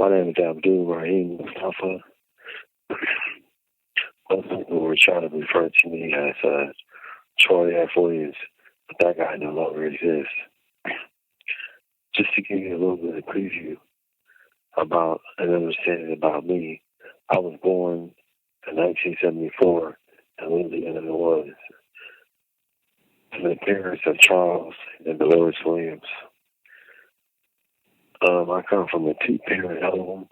My name is Abdul Rahim Mustafa. Most people were trying to refer to me as Troy F. Williams, but that guy no longer exists. Just to give you a little bit of preview about an understanding about me, I was born in 1974 in Louisiana, Illinois, to the parents of Charles and Dolores Williams. I come from a two-parent home.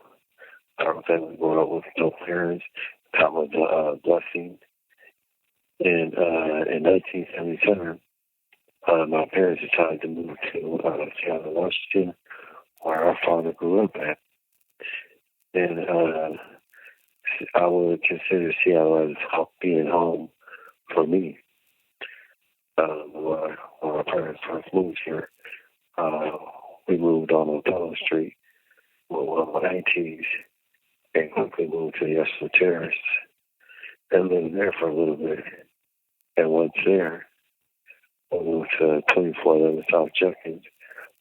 I don't think we grew up with no parents. That was a blessing. And in 1977, my parents decided to move to Seattle, Washington, where our father grew up at. And I would consider Seattle as being home for me. When my parents first moved here, we moved on O'Donnell Street with one of my aunties and quickly moved to the Yesler Terrace and lived there for a little bit. And once there, I moved to 2411 South Jenkins,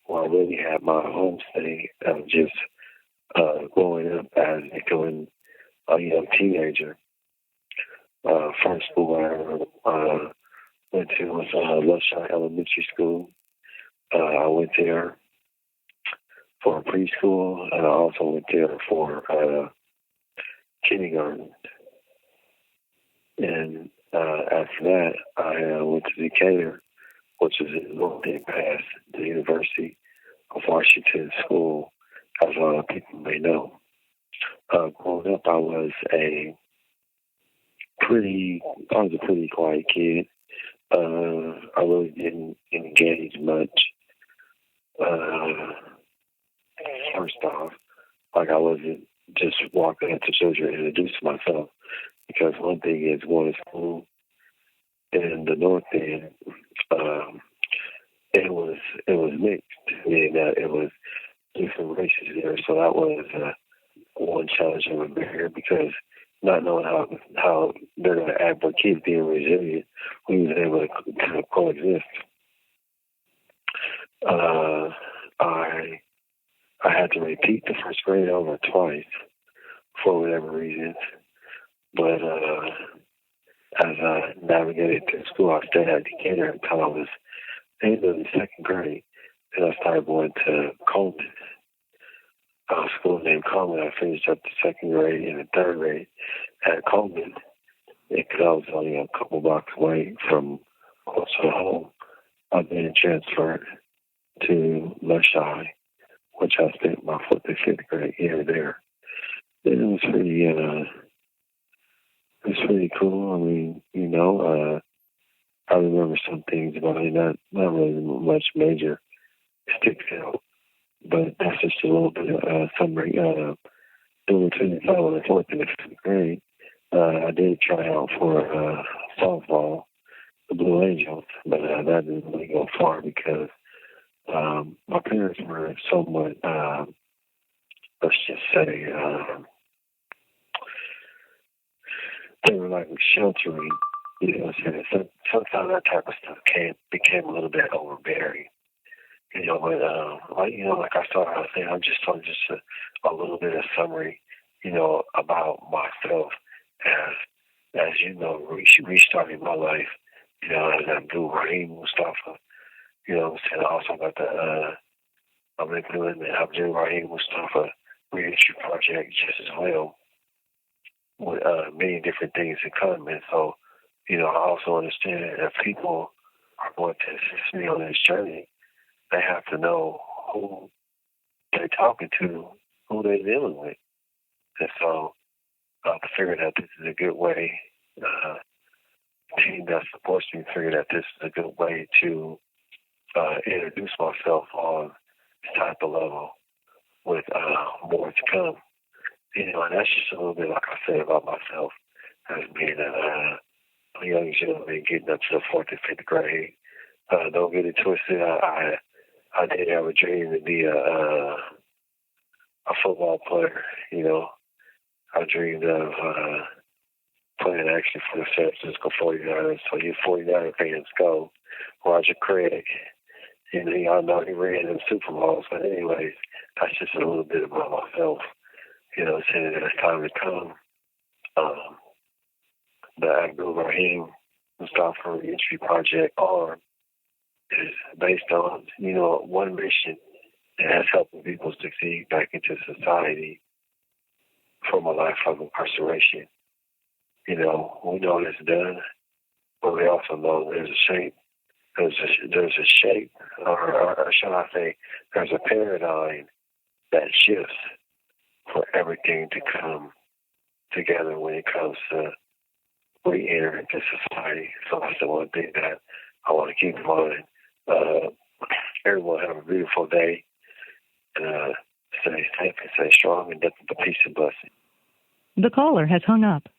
where I really had my homestay of just growing up as becoming a young teenager. First school I ever went to was Lushai Elementary School. I went there for preschool, and I also went there for kindergarten. And after that, I went to Decatur, which is in North End Pass, the University of Washington School, as a lot of people may know. Growing up, I was a pretty quiet kid. I really didn't engage much. First off, like I wasn't just walking up to children and introducing myself, because one thing is going to school in the North End, it was mixed, meaning that it was different races there. So that was one challenge I would bear, because not knowing how they're going to act, but kids being resilient, we was able to kind of coexist. I had to repeat the first grade over twice for whatever reasons, but as I navigated through school, I stayed at Decatur until I was in the second grade, and I started going to Coleman, a school named Coleman. I finished up the second grade and the third grade at Coleman, because I was only a couple blocks away from close to home. I then transferred to Lushai, which I spent my fourth and fifth grade year there. And it was pretty cool. I mean, I remember some things about it, not really much major sticks out, but that's just a little bit of summary. During between the fourth and the fifth grade, I did try out for softball, the Blue Angels, but that didn't really go far, because my parents were somewhat, let's just say, they were like sheltering, so sometimes that type of stuff became a little bit overbearing. Like I started out saying, I'm just a little bit of summary, about myself as restarting my life, as Abdul Rahim Mustafa. I also got I'm implementing the Abdul Rahim Mustafa Reentry Project just as well, with many different things in common. So, I also understand that if people are going to assist me on this journey, they have to know who they're talking to, who they're dealing with. And so I figured that this is a good way, the team that supports me figured that this is a good way to introduce myself on this type of level, with more to come. And that's just a little bit, like I said, about myself, as being a young gentleman getting up to the fourth and fifth grade. Don't get it twisted. I did have a dream to be a football player. I dreamed of playing actually for the San Francisco 49ers. So you 49er fans go. Roger Craig, y'all know he ran in Super Bowls. But anyways, that's just a little bit about myself. saying that it's time to come. The Abdul Rahim Mustafa Reentry Project arm is based on, one mission, and that's helping people succeed back into society from a life of incarceration. We know it's done, but we also know there's a shape. There's a shape, or shall I say, there's a paradigm that shifts for everything to come together when it comes to re-entering into society. So that's the one thing that I want to keep in mind. Everyone have a beautiful day, and stay safe and stay strong, and nothing but peace and blessing. The caller has hung up.